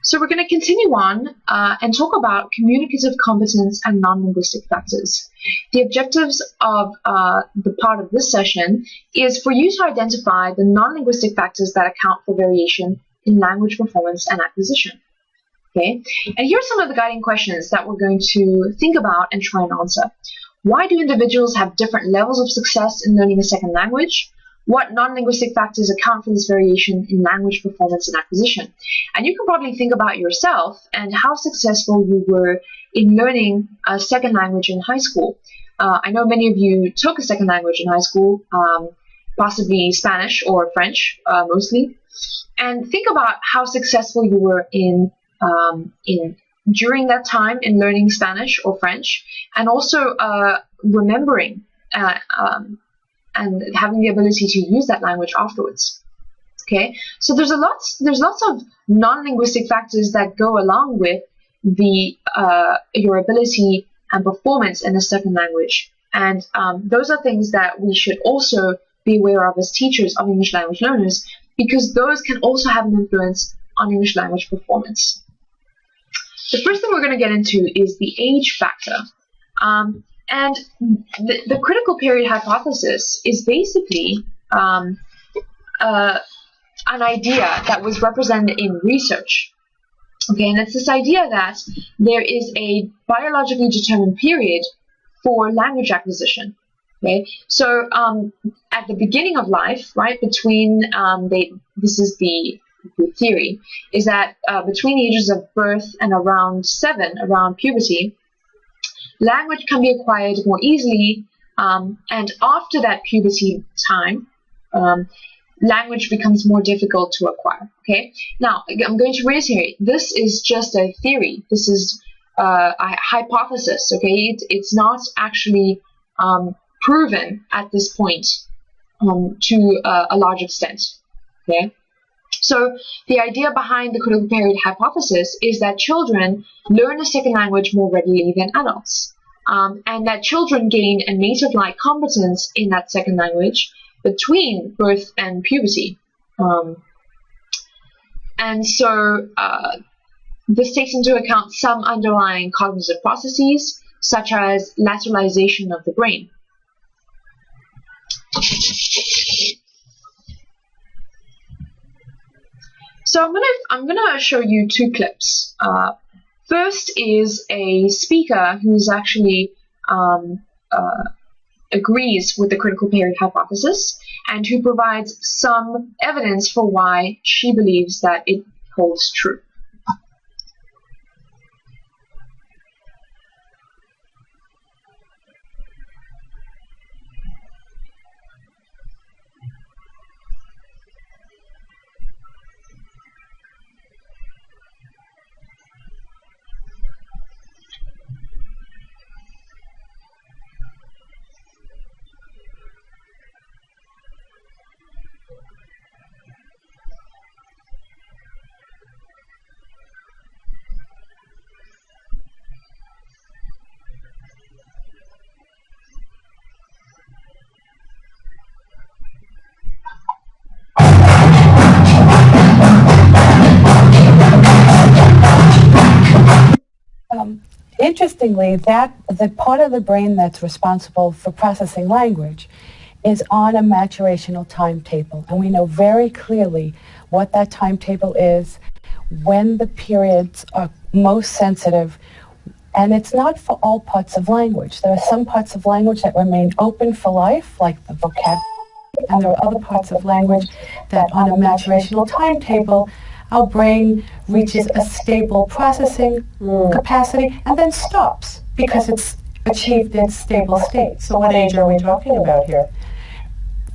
So we're going to continue on and talk about communicative competence and non-linguistic factors. The objectives of the part of this session is for you to identify the non-linguistic factors that account for variation in language performance and acquisition. Okay, and here are some of the guiding questions that we're going to think about and try and answer. Why do individuals have different levels of success in learning a second language? What non-linguistic factors account for this variation in language performance and acquisition? And you can probably think about yourself and how successful you were in learning a second language in high school. I know many of you took a second language in high school, possibly Spanish or French, mostly. And think about how successful you were during that time in learning Spanish or French, and also remembering and having the ability to use that language afterwards. Okay, so there's lots of non-linguistic factors that go along with your ability and performance in a second language, and those are things that we should also be aware of as teachers of English language learners, because those can also have an influence on English language performance. The first thing we're going to get into is the age factor. And the critical period hypothesis is basically an idea that was represented in research. Okay, and it's this idea that there is a biologically determined period for language acquisition. Okay, so at the beginning of life, right, between this is the theory, is that between the ages of birth and around 7, around puberty, language can be acquired more easily, and after that puberty time, language becomes more difficult to acquire. Okay, now I'm going to reiterate, this is just a theory, this is a hypothesis. Okay, it's not actually proven at this point to a large extent. Okay, so the idea behind the critical period hypothesis is that children learn a second language more readily than adults, and that children gain a native-like competence in that second language between birth and puberty. And so this takes into account some underlying cognitive processes, such as lateralization of the brain. So I'm gonna show you 2 clips. First is a speaker who's actually agrees with the critical period hypothesis and who provides some evidence for why she believes that it holds true. Interestingly, the part of the brain that's responsible for processing language is on a maturational timetable, and we know very clearly what that timetable is, when the periods are most sensitive, and it's not for all parts of language. There are some parts of language that remain open for life, like the vocabulary, and there are other parts of language that on a maturational timetable our brain reaches a stable processing capacity and then stops because it's achieved its stable state. So what age are we talking about here?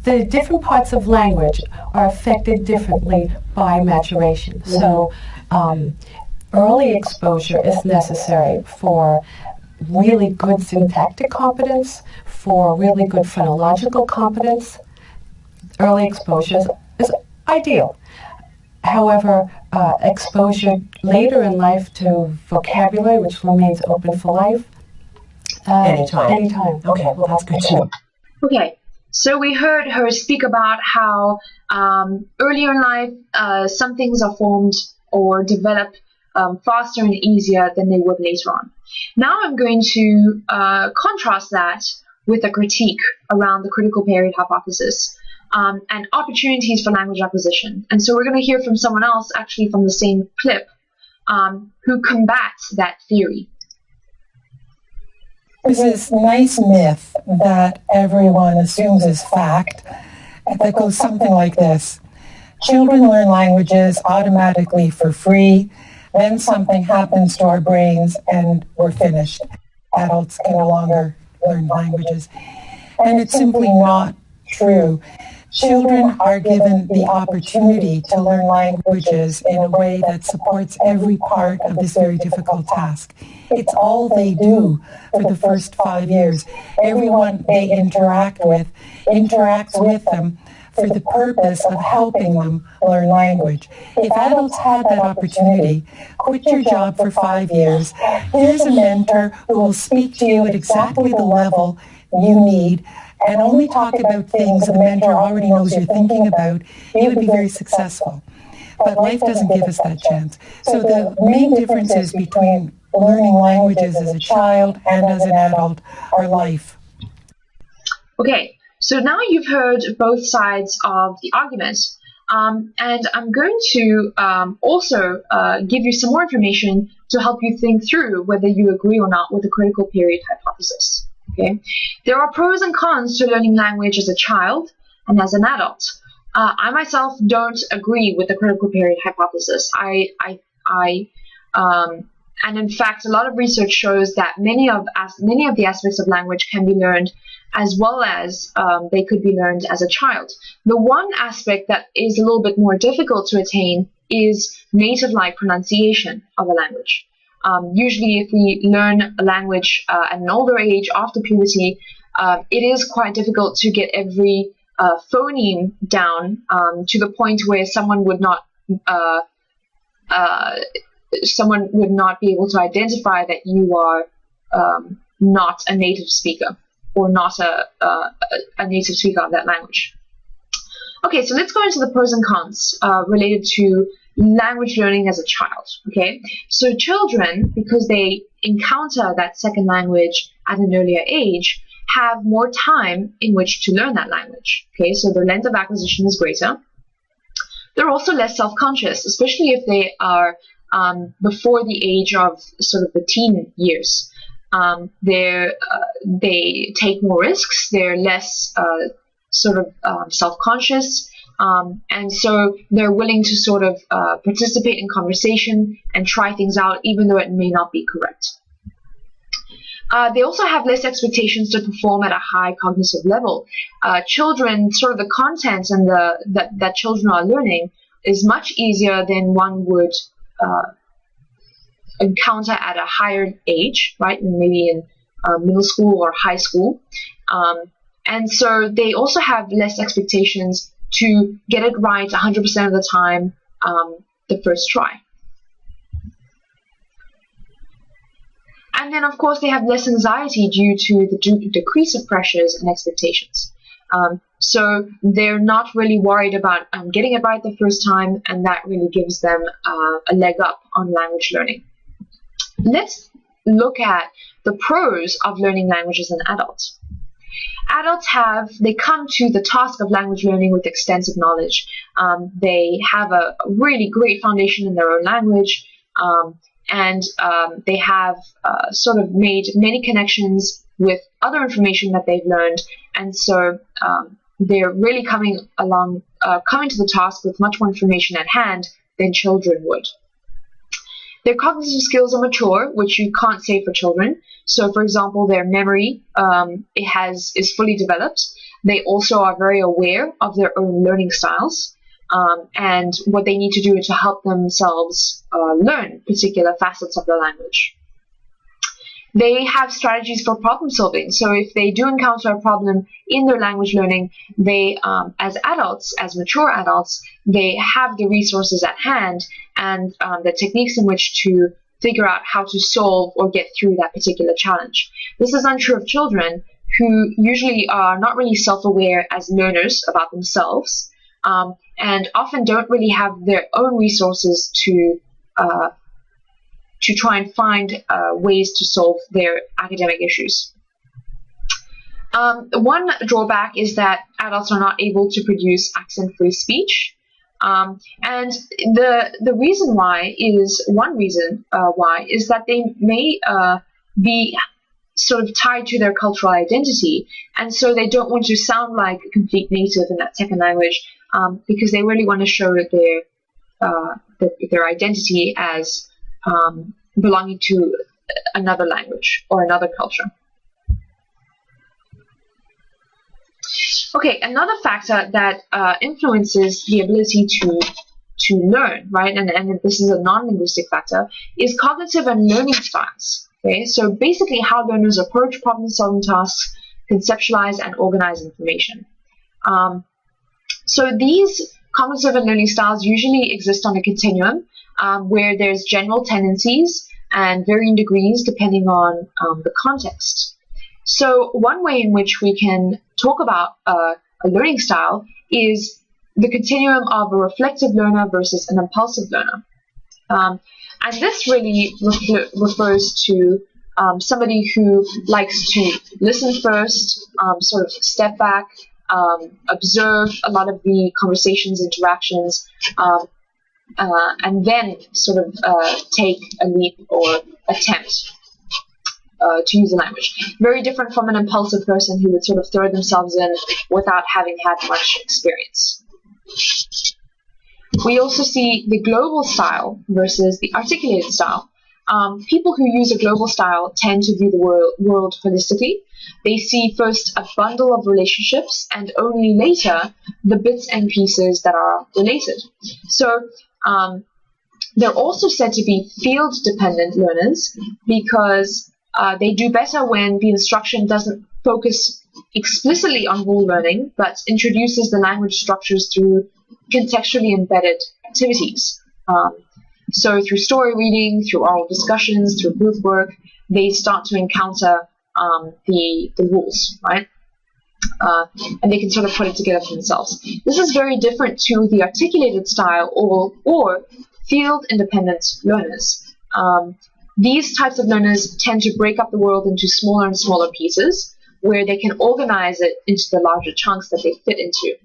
The different parts of language are affected differently by maturation. So early exposure is necessary for really good syntactic competence, for really good phonological competence. Early exposure is ideal. However, exposure later in life to vocabulary, which remains open for life, anytime. Okay, well that's good too. Okay, so we heard her speak about how earlier in life some things are formed or develop faster and easier than they would later on. Now I'm going to contrast that with a critique around the critical period hypothesis and opportunities for language acquisition. And so we're going to hear from someone else, actually from the same clip, who combats that theory. There's this nice myth that everyone assumes is fact that goes something like this. Children learn languages automatically for free, then something happens to our brains and we're finished. Adults can no longer learn languages. And it's simply not true. Children are given the opportunity to learn languages in a way that supports every part of this very difficult task. It's all they do for the first 5 years. Everyone they interact with interacts with them for the purpose of helping them learn language. If adults had that opportunity, quit your job for 5 years. Here's a mentor who will speak to you at exactly the level you need and only talk about things the mentor already knows you're thinking about. You would be very successful. But life doesn't give us that chance. So the main differences between learning languages as a child and as an adult are life. Okay, so now you've heard both sides of the argument, and I'm going to also give you some more information to help you think through whether you agree or not with the critical period hypothesis. Okay, there are pros and cons to learning language as a child and as an adult. I myself don't agree with the critical period hypothesis. And in fact, a lot of research shows that many of the aspects of language can be learned as well as they could be learned as a child. The one aspect that is a little bit more difficult to attain is native-like pronunciation of a language. Usually, if we learn a language at an older age, after puberty, it is quite difficult to get every phoneme down to the point where someone would not be able to identify that you are not a native speaker or not a native speaker of that language. Okay, so let's go into the pros and cons related to language learning as a child. Okay, so children, because they encounter that second language at an earlier age, have more time in which to learn that language. Okay, so their length of acquisition is greater. They're also less self-conscious, especially if they are before the age of sort of the teen years. They take more risks. They're less self-conscious. And so they're willing to sort of participate in conversation and try things out, even though it may not be correct. They also have less expectations to perform at a high cognitive level. Children, sort of the content and that children are learning is much easier than one would encounter at a higher age, right? Maybe in middle school or high school. And so they also have less expectations to get it right 100% of the time the first try. And then, of course, they have less anxiety due to the decrease of pressures and expectations. So they're not really worried about getting it right the first time, and that really gives them a leg up on language learning. Let's look at the pros of learning language as an adult. Adults they come to the task of language learning with extensive knowledge. They have a really great foundation in their own language, and they have sort of made many connections with other information that they've learned, and so they're really coming to the task with much more information at hand than children would. Their cognitive skills are mature, which you can't say for children. So, for example, their memory is fully developed. They also are very aware of their own learning styles and what they need to do to help themselves learn particular facets of the language. They have strategies for problem solving. So if they do encounter a problem in their language learning, they, as adults, as mature adults, they have the resources at hand and the techniques in which to figure out how to solve or get through that particular challenge. This is untrue of children, who usually are not really self-aware as learners about themselves, and often don't really have their own resources to to try and find ways to solve their academic issues. One drawback is that adults are not able to produce accent-free speech. And the reason why is, one reason why, is that they may be sort of tied to their cultural identity, and so they don't want to sound like a complete native in that second language, because they really want to show their identity as belonging to another language or another culture. Okay, another factor that influences the ability to learn, right, and this is a non-linguistic factor, is cognitive and learning styles. Okay, so basically how learners approach problem-solving tasks, conceptualize and organize information. So these cognitive and learning styles usually exist on a continuum where there's general tendencies and varying degrees depending on the context. So one way in which we can talk about a learning style is the continuum of a reflective learner versus an impulsive learner. And this really refers to somebody who likes to listen first, sort of step back, observe a lot of the conversations, interactions, and then sort of take a leap or attempt to use the language. Very different from an impulsive person who would sort of throw themselves in without having had much experience. We also see the global style versus the articulated style. People who use a global style tend to view the world holistically. They see first a bundle of relationships and only later the bits and pieces that are related. So they're also said to be field-dependent learners because they do better when the instruction doesn't focus explicitly on rule learning, but introduces the language structures through contextually embedded activities. So through story reading, through oral discussions, through group work, they start to encounter the rules, right? And they can sort of put it together for themselves. This is very different to the articulated style or field-independent learners. These types of learners tend to break up the world into smaller and smaller pieces where they can organize it into the larger chunks that they fit into.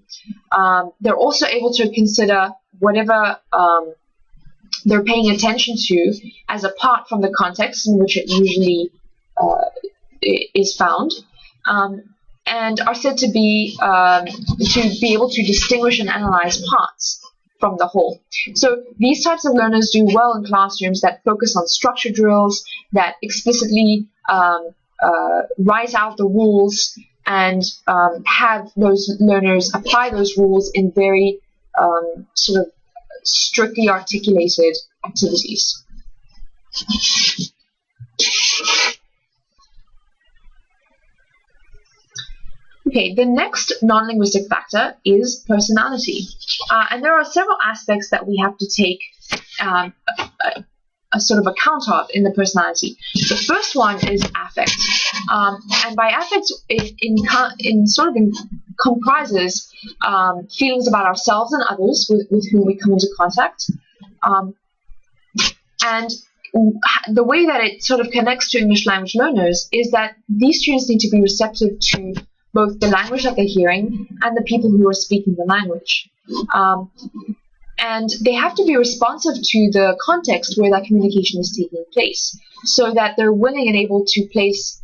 They're also able to consider whatever they're paying attention to as apart from the context in which it usually is found, and are said to be able to distinguish and analyze parts from the whole. So these types of learners do well in classrooms that focus on structure drills, that explicitly write out the rules and have those learners apply those rules in very sort of strictly articulated activities. Okay, the next non-linguistic factor is personality. And there are several aspects that we have to take a sort of account of in the personality. The first one is affect. And by affect, it comprises feelings about ourselves and others with whom we come into contact. And the way that it sort of connects to English language learners is that these students need to be receptive to both the language that they're hearing and the people who are speaking the language. And they have to be responsive to the context where that communication is taking place, so that they're willing and able to place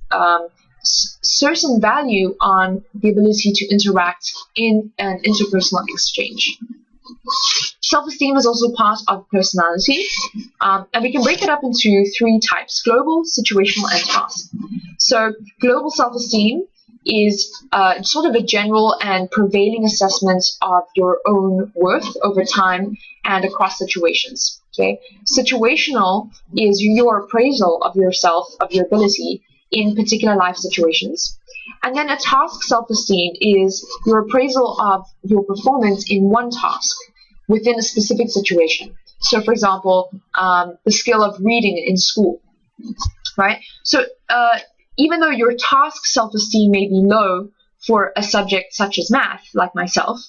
certain value on the ability to interact in an interpersonal exchange. Self-esteem is also part of personality, and we can break it up into three types: global, situational, and task. So global self-esteem is sort of a general and prevailing assessment of your own worth over time and across situations. Okay, situational is your appraisal of yourself, of your ability in particular life situations. And then a task self-esteem is your appraisal of your performance in one task within a specific situation. So, for example, the skill of reading in school, right? So, even though your task self-esteem may be low for a subject such as math, like myself,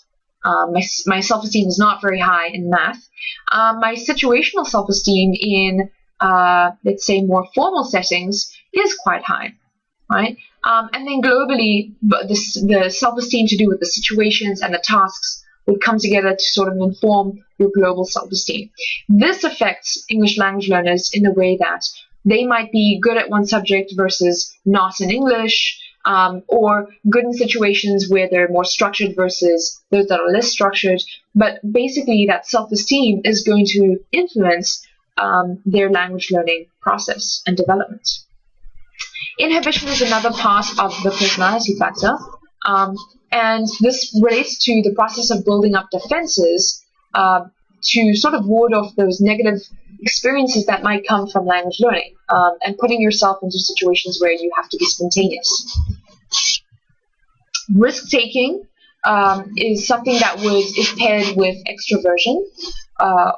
my self-esteem is not very high in math. My situational self-esteem in let's say, more formal settings is quite high, right? And then globally, the self-esteem to do with the situations and the tasks would come together to sort of inform your global self-esteem. This affects English language learners in the way that they might be good at one subject versus not in English, or good in situations where they're more structured versus those that are less structured. But basically, that self-esteem is going to influence their language learning process and development. Inhibition is another part of the personality factor, and this relates to the process of building up defenses to sort of ward off those negative experiences that might come from language learning, and putting yourself into situations where you have to be spontaneous. Risk-taking is something that is paired with extroversion,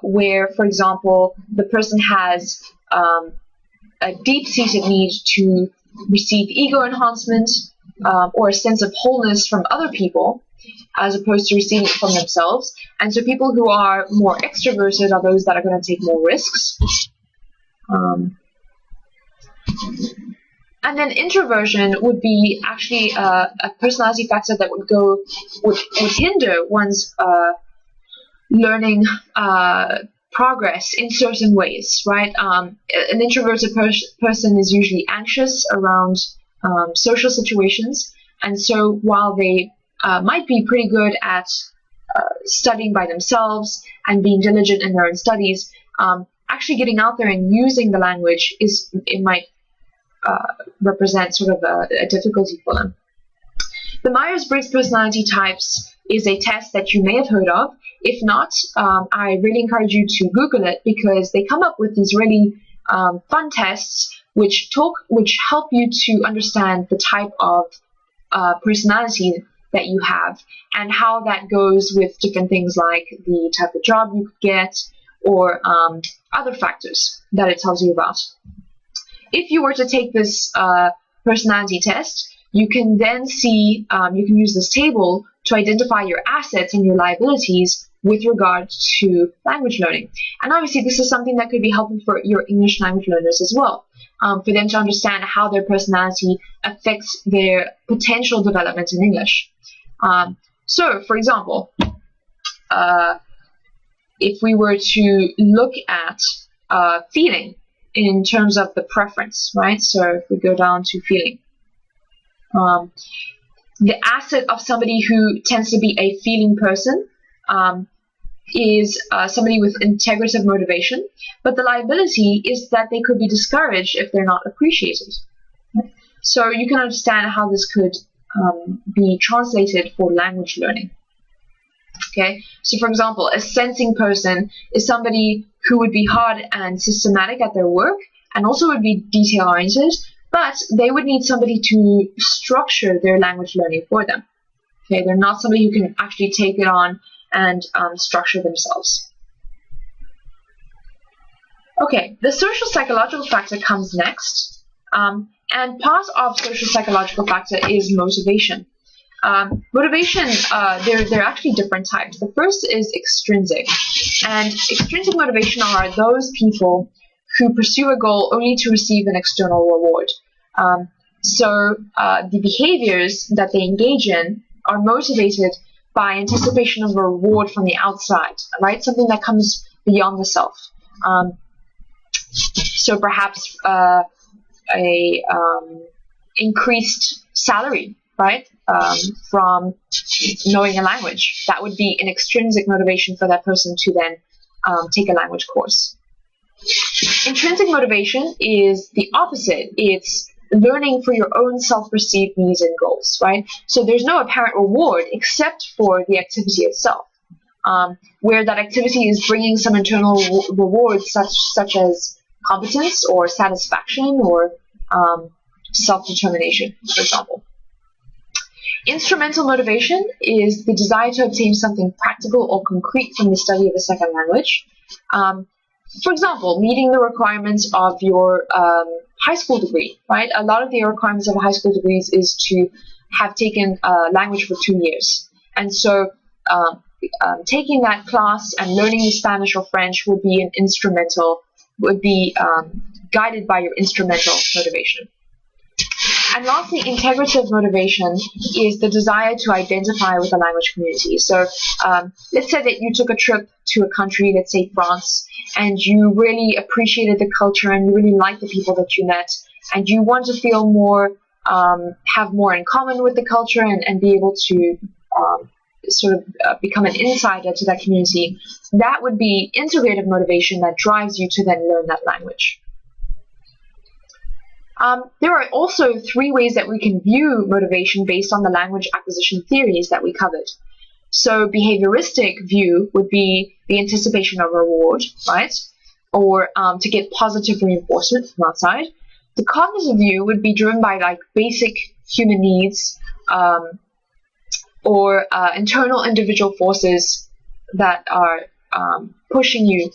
where, for example, the person has a deep-seated need to receive ego enhancement or a sense of wholeness from other people, as opposed to receiving it from themselves. And so people who are more extroverted are those that are going to take more risks. And then introversion would be actually a personality factor that would hinder one's learning progress in certain ways, right? An introverted person is usually anxious around social situations, and so while they might be pretty good at studying by themselves and being diligent in their own studies, actually getting out there and using the language might represent sort of a difficulty for them. The Myers-Briggs personality types is a test that you may have heard of. If not, I really encourage you to Google it, because they come up with these really fun tests which help you to understand the type of personality that you have and how that goes with different things like the type of job you could get, or other factors that it tells you about. If you were to take this personality test, you can then see, you can use this table to identify your assets and your liabilities with regard to language learning. And obviously this is something that could be helpful for your English language learners as well, for them to understand how their personality affects their potential development in English. So, for example, if we were to look at feeling in terms of the preference, right? So if we go down to feeling, the asset of somebody who tends to be a feeling person is somebody with integrative motivation, but the liability is that they could be discouraged if they're not appreciated. So you can understand how this could be translated for language learning. Okay, so for example, a sensing person is somebody who would be hard and systematic at their work and also would be detail-oriented, but they would need somebody to structure their language learning for them. Okay, they're not somebody who can actually take it on and structure themselves. Okay, the social psychological factor comes next, and part of social psychological factor is motivation. Motivation, there are actually different types. The first is extrinsic, and extrinsic motivation are those people who pursue a goal only to receive an external reward. So the behaviors that they engage in are motivated by anticipation of a reward from the outside, right? Something that comes beyond the self. So perhaps increased salary, right? From knowing a language. That would be an extrinsic motivation for that person to then take a language course. Intrinsic motivation is the opposite. It's learning for your own self-perceived needs and goals, right? So there's no apparent reward except for the activity itself, where that activity is bringing some internal rewards such as competence or satisfaction or self-determination, for example. Instrumental motivation is the desire to obtain something practical or concrete from the study of a second language. For example, meeting the requirements of your high school degree, right? A lot of the requirements of a high school degree is to have taken language for 2 years. And so taking that class and learning Spanish or French would be an instrumental would be guided by your instrumental motivation. And lastly, integrative motivation is the desire to identify with the language community. So let's say that you took a trip to a country, let's say France, and you really appreciated the culture and you really liked the people that you met, and you want to feel more, have more in common with the culture and be able to sort of become an insider to that community. That would be integrative motivation that drives you to then learn that language. There are also 3 ways that we can view motivation based on the language acquisition theories that we covered. So behavioristic view would be the anticipation of reward, right? Or to get positive reinforcement from outside. The cognitive view would be driven by like basic human needs or internal individual forces that are pushing you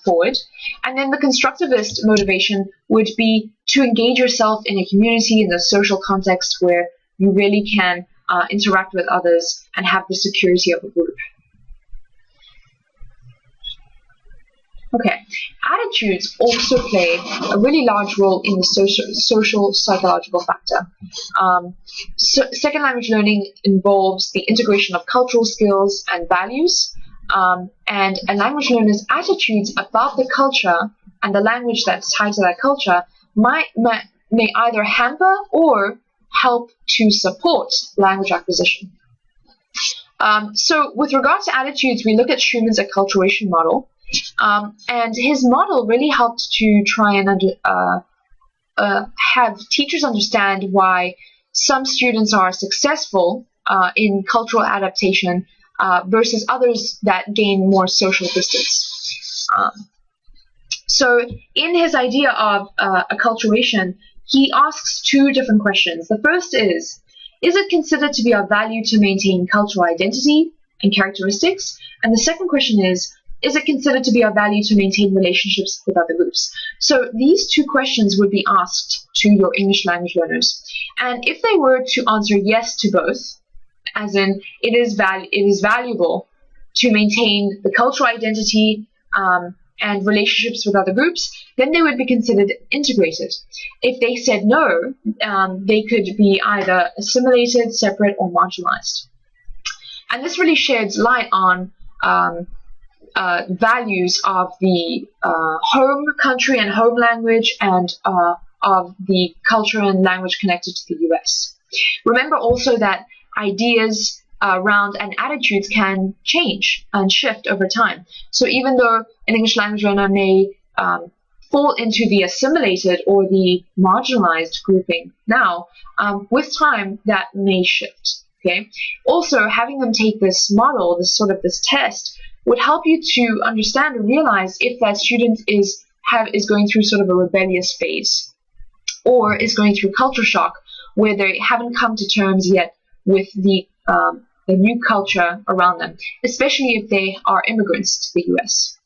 forward. And then the constructivist motivation would be to engage yourself in a community, in a social context where you really can interact with others and have the security of a group. Okay, attitudes also play a really large role in the social psychological factor. Second language learning involves the integration of cultural skills and values, and a language learner's attitudes about the culture and the language that's tied to that culture may either hamper or help to support language acquisition. So with regards to attitudes, we look at Schumann's acculturation model, and his model really helped to try and have teachers understand why some students are successful in cultural adaptation versus others that gain more social distance. So in his idea of acculturation, he asks 2 different questions. The first is it considered to be of value to maintain cultural identity and characteristics? And the second question is it considered to be of value to maintain relationships with other groups? So these 2 questions would be asked to your English language learners. And if they were to answer yes to both, as in it is valuable to maintain the cultural identity and relationships with other groups, then they would be considered integrated. If they said no, they could be either assimilated, separate, or marginalized. And this really sheds light on values of the home country and home language, and of the culture and language connected to the US. Remember also that ideas around and attitudes can change and shift over time. So even though an English language learner may fall into the assimilated or the marginalized grouping now, with time that may shift. Okay. Also, having them take this model, this test, would help you to understand and realize if that student is going through sort of a rebellious phase, or is going through culture shock, where they haven't come to terms yet with the new culture around them, especially if they are immigrants to the US.